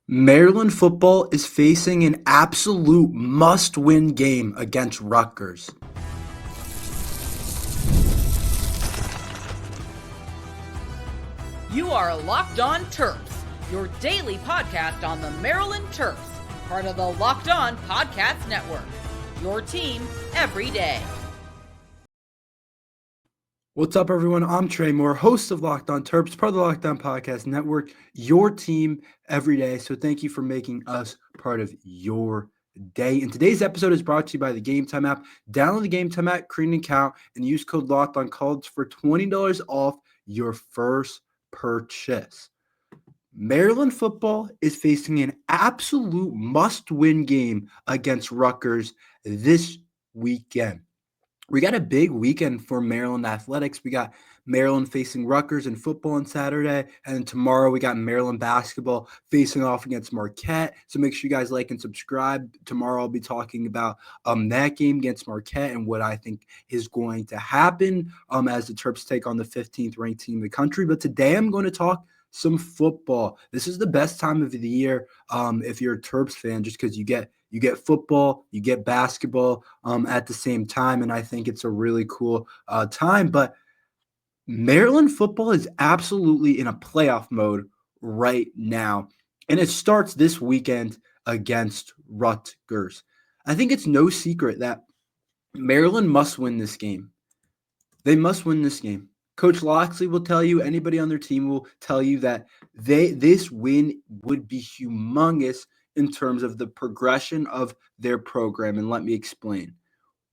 Maryland football is facing an absolute must-win game against Rutgers. You are Locked On Terps, your daily podcast on the Maryland Terps, part of the Locked On Podcast Network, your team every day. What's up, everyone? I'm Tre Moore, host of Locked On Terps, part of the Locked On Podcast Network, your team every day. So thank you for making us part of your day. And today's episode is brought to you by the Gametime app. Download the Gametime app, create an account, and use code LOCKEDONCollege for $20 off your first purchase. Maryland football is facing an absolute must-win game against Rutgers this weekend. We got a big weekend for Maryland athletics. We got Maryland facing Rutgers in football on Saturday, and then tomorrow we got Maryland basketball facing off against Marquette. So make sure you guys like and subscribe. Tomorrow I'll be talking about that game against Marquette and what I think is going to happen as the Terps take on the 15th ranked team in the country. But today I'm going to talk some football. This is the best time of the year if you're a Terps fan, just because you get football, you get basketball at the same time, and I think it's a really cool time. But Maryland football is absolutely in a playoff mode right now, and it starts this weekend against Rutgers. I think it's no secret that Maryland must win this game. They must win this game. Coach Locksley will tell you, anybody on their team will tell you that this win would be humongous in terms of the progression of their program. And let me explain.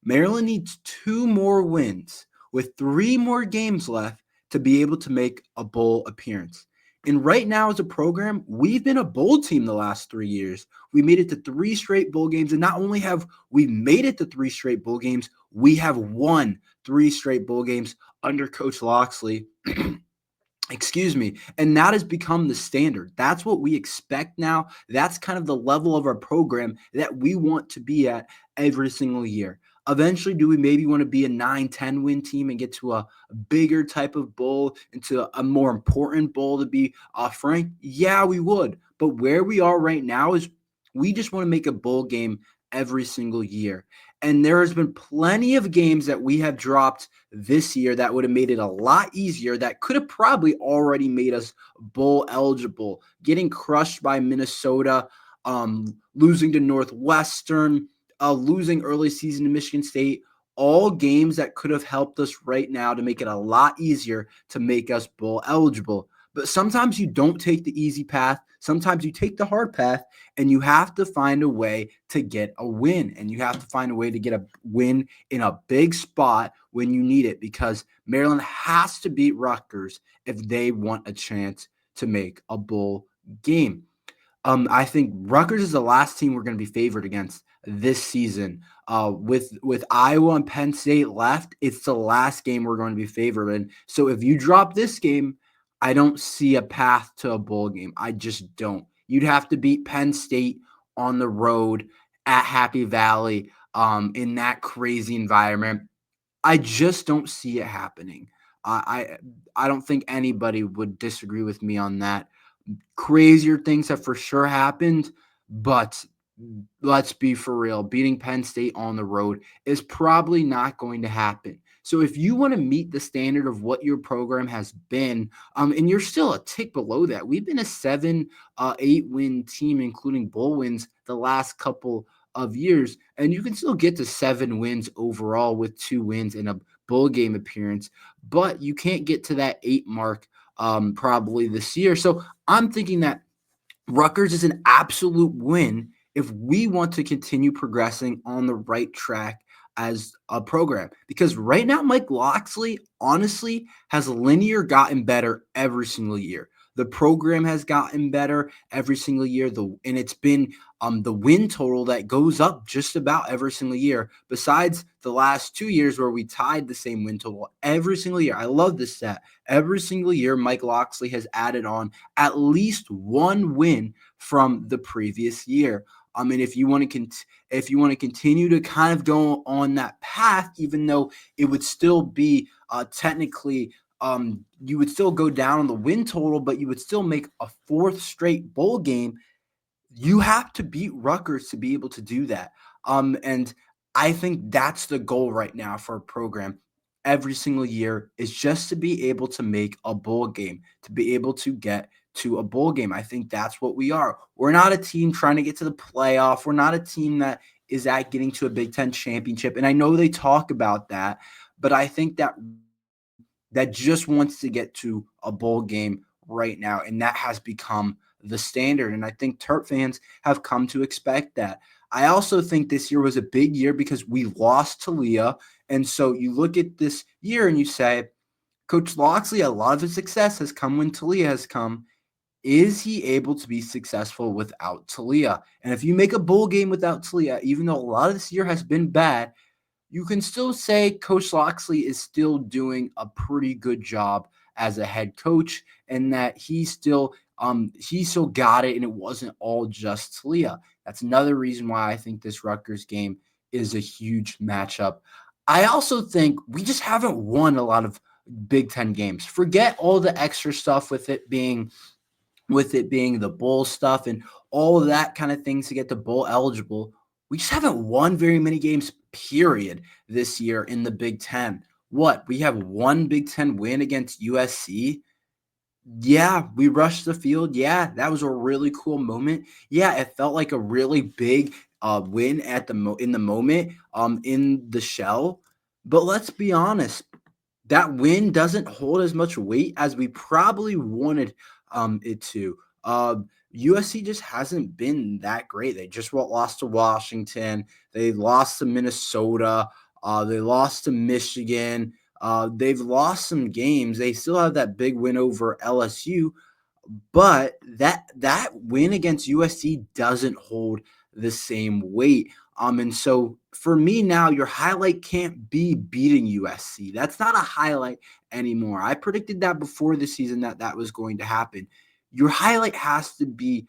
Maryland needs 2 more wins with 3 more games left to be able to make a bowl appearance. And right now as a program, we've been a bowl team the last 3 years. We made it to 3 straight bowl games. And not only have we made it to 3 straight bowl games, we have won 3 straight bowl games under Coach Locksley. Excuse me. And that has become the standard. That's what we expect now. That's kind of the level of our program that we want to be at every single year. Eventually, do we maybe want to be a 9-10 win team and get to a bigger type of bowl, into a more important bowl to be frank? Yeah, we would. But where we are right now is we just want to make a bowl game every single year. And there has been plenty of games that we have dropped this year that would have made it a lot easier, that could have probably already made us bowl eligible. Getting crushed by Minnesota, losing to Northwestern, losing early season to Michigan State, all games that could have helped us right now to make it a lot easier to make us bowl eligible. But sometimes you don't take the easy path. Sometimes you take the hard path, and you have to find a way to get a win. And you have to find a way to get a win in a big spot when you need it, because Maryland has to beat Rutgers if they want a chance to make a bowl game. I think Rutgers is the last team we're going to be favored against this season. With Iowa and Penn State left, it's the last game we're going to be favored in. So if you drop this game, I don't see a path to a bowl game. I just don't. You'd have to beat Penn State on the road at Happy Valley in that crazy environment. I just don't see it happening. I don't think anybody would disagree with me on that. Crazier things have for sure happened, but let's be for real. Beating Penn State on the road is probably not going to happen. So if you want to meet the standard of what your program has been, and you're still a tick below that, we've been a 7-8 win team, including bowl wins the last couple of years, and you can still get to 7 wins overall with 2 wins in a bowl game appearance, but you can't get to that 8 mark probably this year. So I'm thinking that Rutgers is an absolute win if we want to continue progressing on the right track as a program, because right now Mike Locksley honestly has linear gotten better every single year. The program has gotten better every single year, and it's been the win total that goes up just about every single year, besides the last 2 years where we tied the same win total every single year. I love this stat. Every single year, Mike Locksley has added on at least 1 win from the previous year. I mean, if you want to continue to kind of go on that path, even though it would still be technically you would still go down on the win total, but you would still make a 4th straight bowl game. You have to beat Rutgers to be able to do that. And I think that's the goal right now for a program every single year is just to be able to make a bowl game, to be able to get to a bowl game. I think that's what we are. We're not a team trying to get to the playoff. We're not a team that is at getting to a Big Ten championship. And I know they talk about that, but I think that just wants to get to a bowl game right now. And that has become the standard. And I think Terp fans have come to expect that. I also think this year was a big year because we lost Talia. And so you look at this year and you say, Coach Loxley, a lot of his success has come when Talia has come. Is he able to be successful without Talia? And if you make a bowl game without Talia, even though a lot of this year has been bad, you can still say Coach Loxley is still doing a pretty good job as a head coach, and that he still got it, and it wasn't all just Talia. That's another reason why I think this Rutgers game is a huge matchup. I also think we just haven't won a lot of Big Ten games. Forget all the extra stuff with it being the bowl stuff and all of that kind of things to get the bowl eligible. We just haven't won very many games, period, this year in the Big Ten. What? We have one Big Ten win against USC. Yeah, we rushed the field. Yeah, that was a really cool moment. Yeah, it felt like a really big win at in the moment in the shell. But let's be honest, that win doesn't hold as much weight as we probably wanted it to. USC just hasn't been that great. They just lost to Washington. They lost to Minnesota. They lost to Michigan. They've lost some games. They still have that big win over LSU, but that win against USC doesn't hold the same weight. And so for me now, your highlight can't be beating USC. That's not a highlight anymore. I predicted that before the season that was going to happen. Your highlight has to be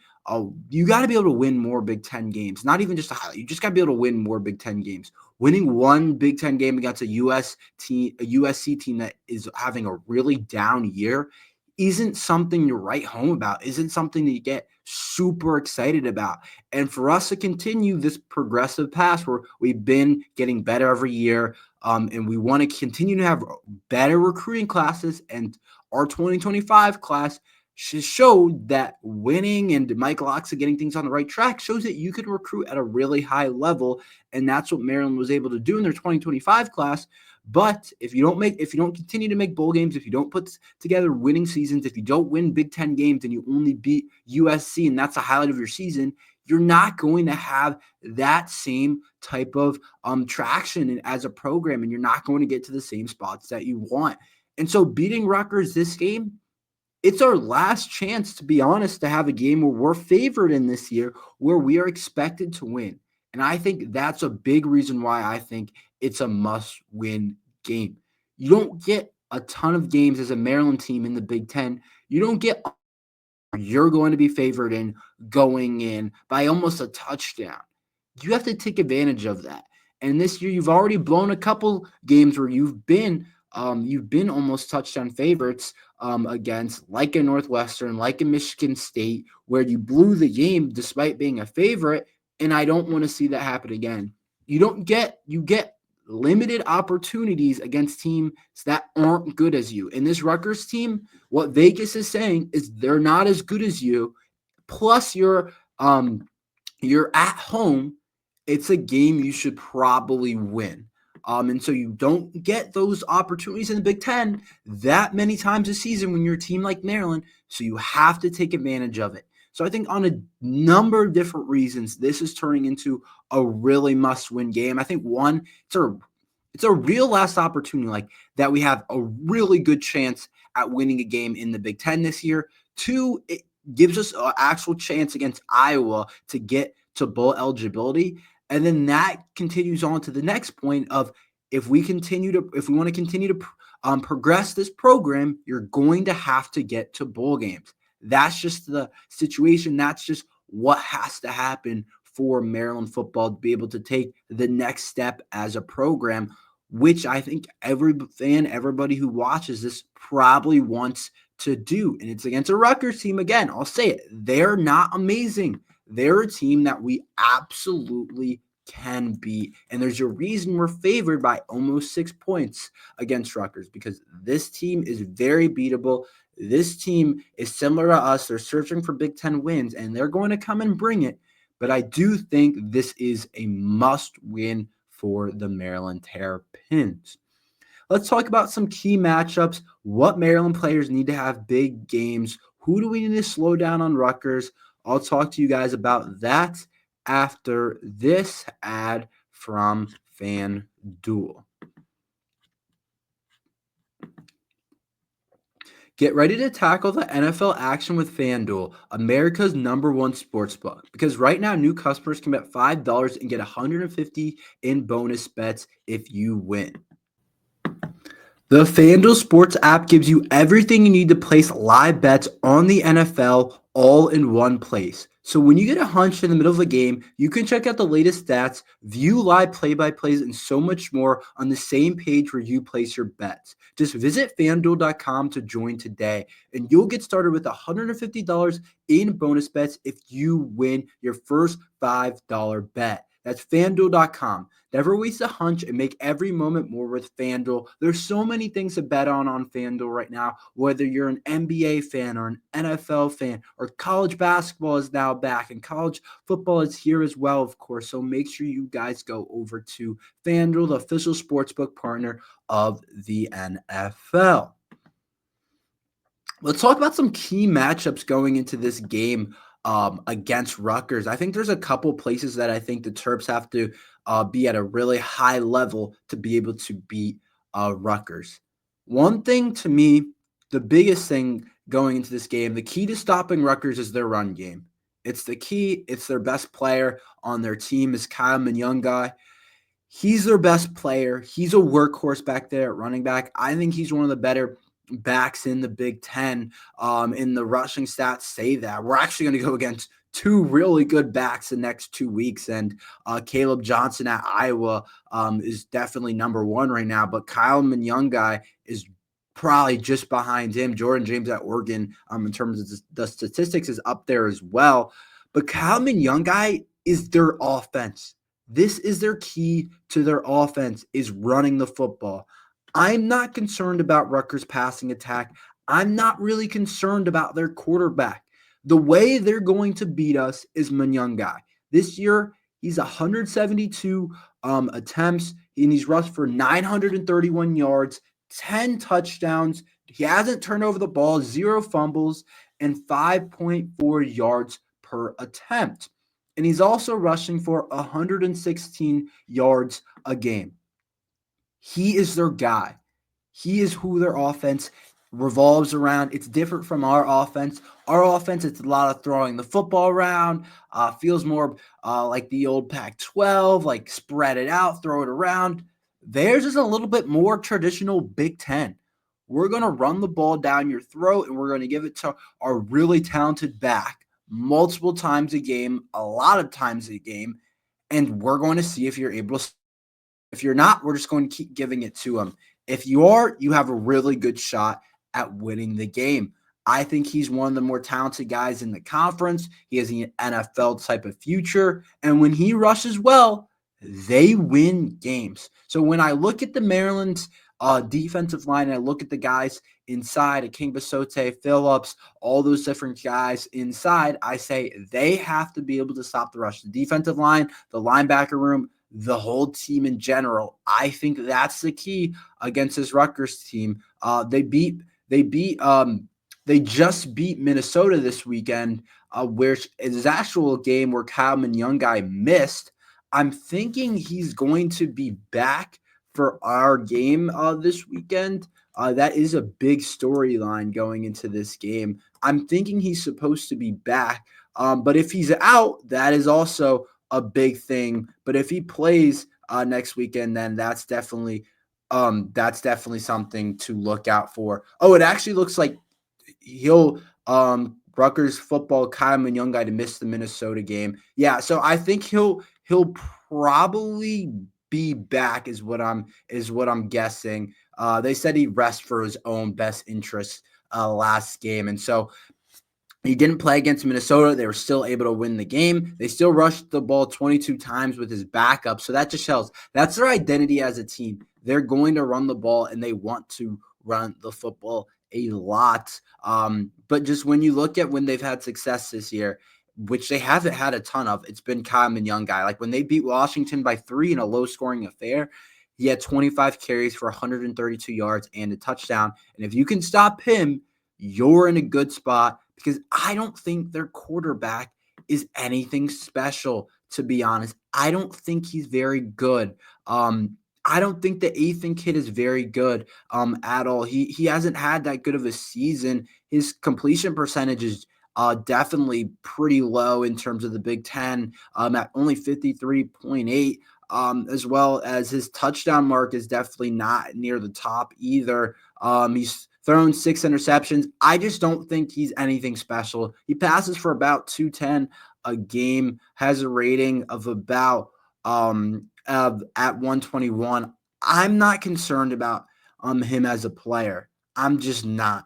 you got to be able to win more Big Ten games. Not even just a highlight. You just got to be able to win more Big Ten games. Winning one Big Ten game against a USC team that is having a really down year isn't something you write home about, isn't something that you get super excited about. And for us to continue this progressive path where we've been getting better every year, and we want to continue to have better recruiting classes, and our 2025 class showed that winning and Mike Loxley getting things on the right track shows that you can recruit at a really high level. And that's what Maryland was able to do in their 2025 class. But if you don't continue to make bowl games, if you don't put together winning seasons, if you don't win Big Ten games and you only beat USC and that's a highlight of your season, you're not going to have that same type of traction as a program, and you're not going to get to the same spots that you want. And so beating Rutgers this game, it's our last chance, to be honest, to have a game where we're favored in this year, where we are expected to win. And I think that's a big reason why I think it's a must-win game. You don't get a ton of games as a Maryland team in the Big Ten. You don't get you're going to be favored in going in by almost a touchdown. You have to take advantage of that. And this year, you've already blown a couple games where you've been almost touchdown favorites against, like a Northwestern, like a Michigan State, where you blew the game despite being a favorite. And I don't want to see that happen again. You get limited opportunities against teams that aren't good as you. And this Rutgers team, what Vegas is saying is they're not as good as you. Plus, you're at home. It's a game you should probably win. And so you don't get those opportunities in the Big Ten that many times a season when you're a team like Maryland. So you have to take advantage of it. So I think on a number of different reasons, this is turning into a really must-win game. I think one, it's a real last opportunity, like that we have a really good chance at winning a game in the Big Ten this year. Two, it gives us an actual chance against Iowa to get to bowl eligibility. And then that continues on to the next point of if we want to continue to progress this program, you're going to have to get to bowl games. That's just the situation. That's just what has to happen for Maryland football to be able to take the next step as a program, which I think everybody who watches this probably wants to do. And it's against a Rutgers team. Again, I'll say it. They're not amazing. they're a team that we absolutely can beat. And there's a reason we're favored by almost 6 points against Rutgers, because this team is very beatable. This team is similar to us. They're searching for Big Ten wins, and they're going to come and bring it. But I do think this is a must-win for the Maryland Terrapins. Let's talk about some key matchups, what Maryland players need to have big games, who do we need to slow down on Rutgers. I'll talk to you guys about that after this ad from FanDuel. Get ready to tackle the NFL action with FanDuel, America's #1 sportsbook. Because right now, new customers can bet $5 and get $150 in bonus bets if you win. The FanDuel Sports app gives you everything you need to place live bets on the NFL all in one place. So when you get a hunch in the middle of a game, you can check out the latest stats, view live play-by-plays, and so much more on the same page where you place your bets. Just visit FanDuel.com to join today, and you'll get started with $150 in bonus bets if you win your first $5 bet. That's FanDuel.com. Never waste a hunch and make every moment more with FanDuel. There's so many things to bet on FanDuel right now, whether you're an NBA fan or an NFL fan, or college basketball is now back and college football is here as well, of course. So make sure you guys go over to FanDuel, the official sportsbook partner of the NFL. Let's talk about some key matchups going into this game against Rutgers. I think there's a couple places that I think the Terps have to be at a really high level to be able to beat Rutgers. One thing to me, the biggest thing going into this game, the key to stopping Rutgers is their run game. It's the key. It's their best player on their team is Kyle Manyungai. He's their best player. He's a workhorse back there at running back. I think he's one of the better backs in the Big Ten. In the rushing stats say that. We're actually going to go against two really good backs the next 2 weeks, and Caleb Johnson at Iowa is definitely #1 right now, but Kyle Manyungai is probably just behind him. Jordan James at Oregon, in terms of the statistics, is up there as well. But Kyle Manyungai is their offense. This is their key to their offense, is running the football. I'm not concerned about Rutgers' passing attack. I'm not really concerned about their quarterback. The way they're going to beat us is Manyungai. This year, he's 172 attempts, and he's rushed for 931 yards, 10 touchdowns. He hasn't turned over the ball, 0 fumbles, and 5.4 yards per attempt. And he's also rushing for 116 yards a game. He is their guy. He is who their offense revolves around. It's different from our offense. Our offense, it's a lot of throwing the football around, feels more like the old Pac-12, like spread it out, throw it around. Theirs is a little bit more traditional Big Ten. We're going to run the ball down your throat, and we're going to give it to our really talented back multiple times a game, a lot of times a game, and we're going to see if you're able to. If you're not, we're just going to keep giving it to him. If you are, you have a really good shot at winning the game. I think he's one of the more talented guys in the conference. He has an NFL type of future. And when he rushes well, they win games. So when I look at the Maryland's defensive line, and I look at the guys inside, King Basote, Phillips, all those different guys inside, I say they have to be able to stop the rush. The defensive line, the linebacker room, the whole team in general. I think that's the key against this Rutgers team. They just beat Minnesota this weekend, where it's an actual game where Kyle Manyungai missed. I'm thinking he's going to be back for our game this weekend. That is a big storyline going into this game. I'm thinking he's supposed to be back, but if he's out, that is also a big thing. But if he plays next weekend, then that's definitely something to look out for. Oh, it actually looks like he'll Rutgers football Kyle Manyungai to miss the Minnesota game. Yeah, so I think he'll probably be back is what I'm guessing. They said he rests for his own best interests last game, and so He didn't play against Minnesota. They were still able to win the game. They still rushed the ball 22 times with his backup. So that just shows that's their identity as a team. They're going to run the ball, and they want to run the football a lot. But just when you look at when they've had success this year, which they haven't had a ton of, it's been Kyle and Young guy. Like when they beat Washington by 3 in a low-scoring affair, he had 25 carries for 132 yards and a touchdown. And if you can stop him, you're in a good spot, because I don't think their quarterback is anything special, to be honest. I don't think he's very good. I don't think the Ethan kid is very good at all. He hasn't had that good of a season. His completion percentage is definitely pretty low in terms of the Big Ten, at only 53.8. As well as his touchdown mark is definitely not near the top either. He's thrown 6 interceptions. I just don't think he's anything special. He passes for about 210 a game, has a rating of about at 121. I'm not concerned about him as a player. I'm just not.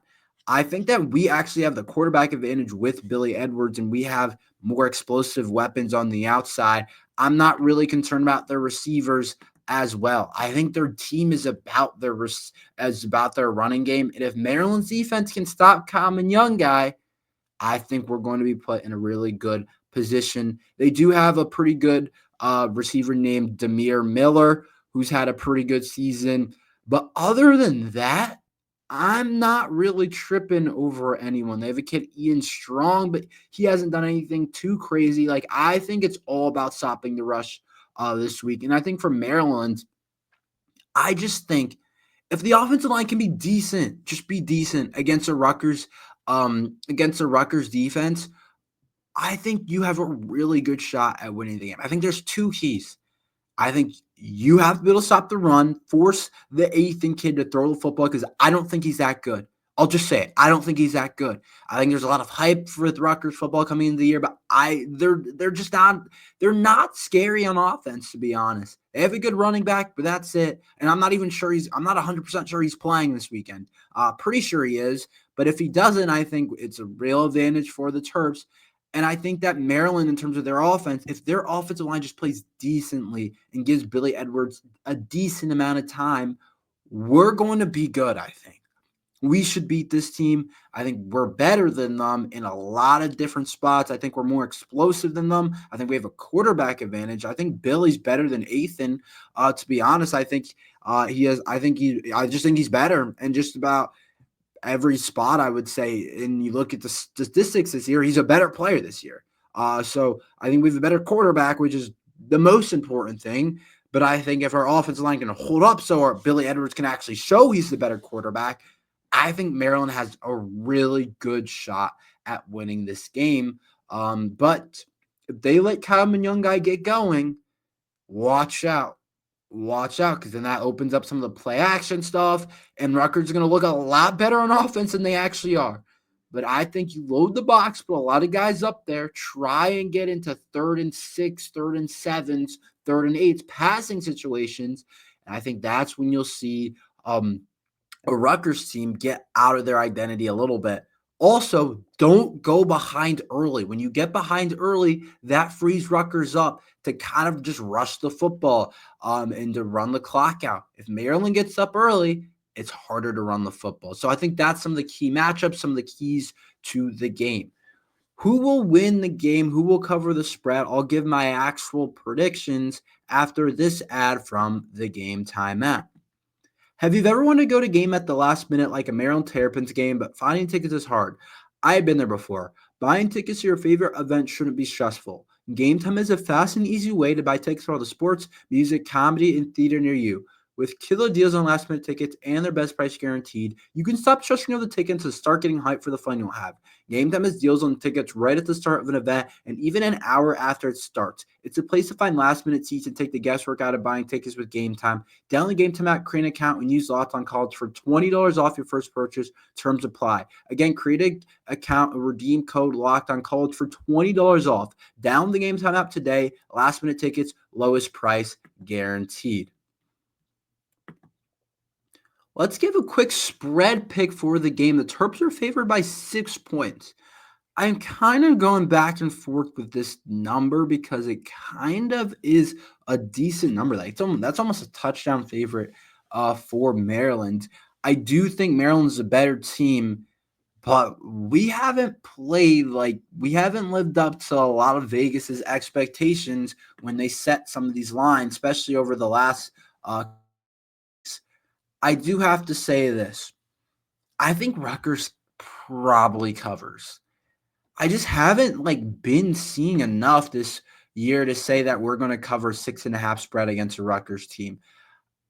I think that we actually have the quarterback advantage with Billy Edwards, and we have more explosive weapons on the outside. I'm not really concerned about their receivers as well. I think their team is about their running game. And if Maryland's defense can stop Common Young guy, I think we're going to be put in a really good position. They do have a pretty good receiver named Demir Miller, who's had a pretty good season. But other than that, I'm not really tripping over anyone. They have a kid, Ian Strong, but he hasn't done anything too crazy. Like, I think it's all about stopping the rush this week. And I think for Maryland, I just think if the offensive line can be decent, just be decent against a Rutgers defense, I think you have a really good shot at winning the game. I think there's 2 keys. I think you have to be able to stop the run, force the Ethan kid to throw the football, because I don't think he's that good. I'll just say it. I don't think he's that good. I think there's a lot of hype for the Rutgers football coming into the year, but they're just not scary on offense, to be honest. They have a good running back, but that's it. And I'm not 100% sure he's playing this weekend. Pretty sure he is, but if he doesn't, I think it's a real advantage for the Terps. And I think that Maryland, in terms of their offense, if their offensive line just plays decently and gives Billy Edwards a decent amount of time, we're going to be good, I think. We should beat this team. I think we're better than them in a lot of different spots. I think we're more explosive than them. I think we have a quarterback advantage. I think Billy's better than Ethan. To be honest, I think he is. I just think he's better in just about every spot, I would say. And you look at the statistics this year, he's a better player this year. So I think we have a better quarterback, which is the most important thing. But I think if our offensive line can hold up so our Billy Edwards can actually show he's the better quarterback, I think Maryland has a really good shot at winning this game. But if they let Kyle Young guy get going, watch out. Watch out, because then that opens up some of the play action stuff, and Rutgers are going to look a lot better on offense than they actually are. But I think you load the box, put a lot of guys up there, try and get into 3rd and 6, 3rd and 7s, 3rd and 8s passing situations. And I think that's when you'll see a Rutgers team get out of their identity a little bit. Also, don't go behind early. When you get behind early, that frees Rutgers up to kind of just rush the football and to run the clock out. If Maryland gets up early, it's harder to run the football. So I think that's some of the key matchups, some of the keys to the game. Who will win the game? Who will cover the spread? I'll give my actual predictions after this ad from the Gametime app. Have you ever wanted to go to game at the last minute like a Maryland Terrapins game, but finding tickets is hard? I have been there before. Buying tickets to your favorite event shouldn't be stressful. Gametime is a fast and easy way to buy tickets for all the sports, music, comedy, and theater near you. With killer deals on last-minute tickets and their best price guaranteed, you can stop stressing over the tickets and start getting hyped for the fun you'll have. Gametime has deals on tickets right at the start of an event and even an hour after it starts. It's a place to find last-minute seats and take the guesswork out of buying tickets with Gametime. Download the Gametime app, create an account, and use Locked On College for $20 off your first purchase. Terms apply. Again, create an account and redeem code Locked On College for $20 off. Download the Gametime app today. Last-minute tickets, lowest price guaranteed. Let's give a quick spread pick for the game. The Terps are favored by 6 points. I'm kind of going back and forth with this number because it kind of is a decent number. Like that's almost a touchdown favorite for Maryland. I do think Maryland's a better team, but we haven't lived up to a lot of Vegas's expectations when they set some of these lines, especially over the last. I do have to say this. I think Rutgers probably covers. I just haven't been seeing enough this year to say that we're going to cover 6.5 spread against a Rutgers team.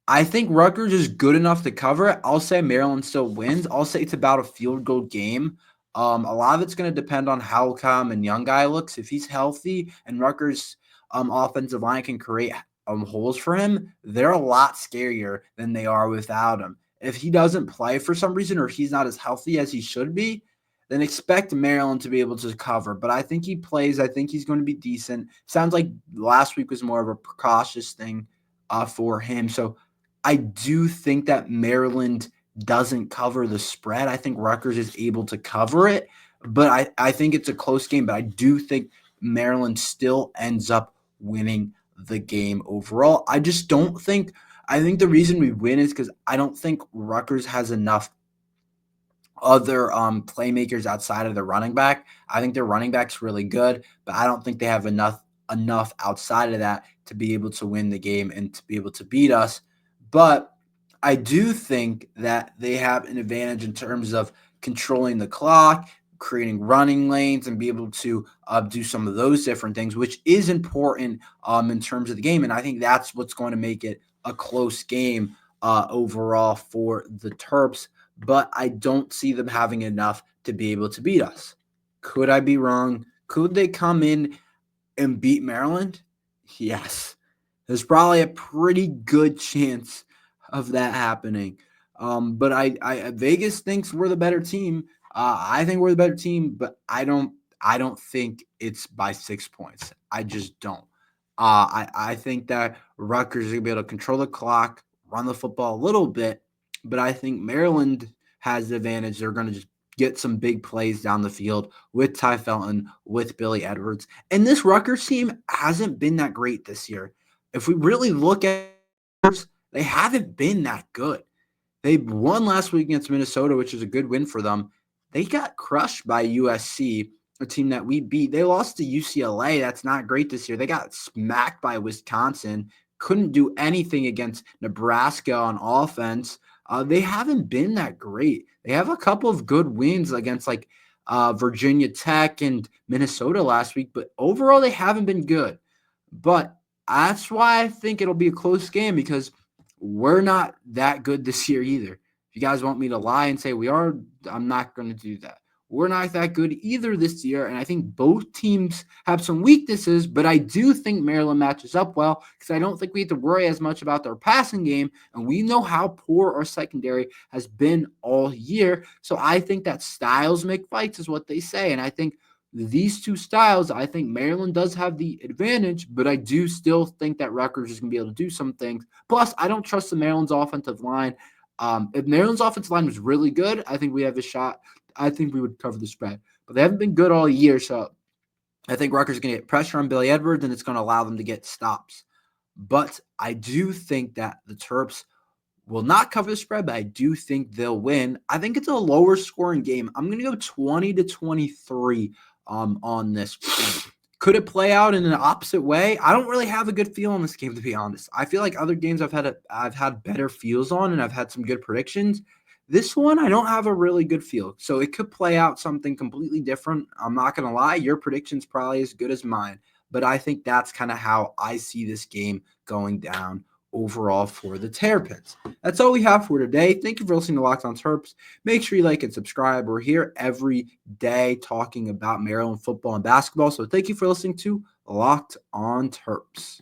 I think Rutgers is good enough to cover it. I'll say Maryland still wins. I'll say it's about a field goal game. A lot of it's going to depend on how calm and young guy looks. If he's healthy and Rutgers' offensive line can create holes for him, they're a lot scarier than they are without him. If he doesn't play for some reason or he's not as healthy as he should be, then expect Maryland to be able to cover. But I think he plays. I think he's going to be decent. Sounds like last week was more of a precautious thing for him. So I do think that Maryland doesn't cover the spread. I think Rutgers is able to cover it, but I think it's a close game. But I do think Maryland still ends up winning the game overall. I just don't think – I think the reason we win is because I don't think Rutgers has enough other playmakers outside of the running back. I think their running back's really good, but I don't think they have enough outside of that to be able to win the game and to be able to beat us. But I do think that they have an advantage in terms of controlling the clock, creating running lanes, and be able to do some of those different things, which is important in terms of the game. And I think that's what's going to make it a close game overall for the Terps. But I don't see them having enough to be able to beat us. Could I be wrong? Could they come in and beat Maryland? Yes. There's probably a pretty good chance of that happening. But I Vegas thinks we're the better team. I think we're the better team, but I don't think it's by 6 points. I just don't. I think that Rutgers is going to be able to control the clock, run the football a little bit, but I think Maryland has the advantage. They're going to just get some big plays down the field with Ty Felton, with Billy Edwards. And this Rutgers team hasn't been that great this year. If we really look at it, they haven't been that good. They won last week against Minnesota, which is a good win for them. They got crushed by USC, a team that we beat. They lost to UCLA. That's not great this year. They got smacked by Wisconsin. Couldn't do anything against Nebraska on offense. They haven't been that great. They have a couple of good wins against Virginia Tech and Minnesota last week, but overall they haven't been good. But that's why I think it'll be a close game because we're not that good this year either. If you guys want me to lie and say we are, I'm not going to do that. We're not that good either this year, and I think both teams have some weaknesses, but I do think Maryland matches up well because I don't think we have to worry as much about their passing game, and we know how poor our secondary has been all year. So I think that styles make fights is what they say, and I think these two styles, I think Maryland does have the advantage, but I do still think that Rutgers is going to be able to do some things. Plus, I don't trust the Maryland's offensive line. If Maryland's offensive line was really good, I think we have a shot. I think we would cover the spread. But they haven't been good all year, so I think Rutgers is going to get pressure on Billy Edwards, and it's going to allow them to get stops. But I do think that the Terps will not cover the spread, but I do think they'll win. I think it's a lower scoring game. I'm going to go 20-23 on this. Could it play out in an opposite way? I don't really have a good feel on this game, to be honest. I feel like other games I've had better feels on, and I've had some good predictions. This one, I don't have a really good feel. So it could play out something completely different. I'm not going to lie. Your prediction's probably as good as mine. But I think that's kind of how I see this game going down overall for the Terrapins. That's all we have for today. Thank you for listening to Locked on Terps. Make sure you like and subscribe. We're here every day talking about Maryland football and basketball. So thank you for listening to Locked on Terps.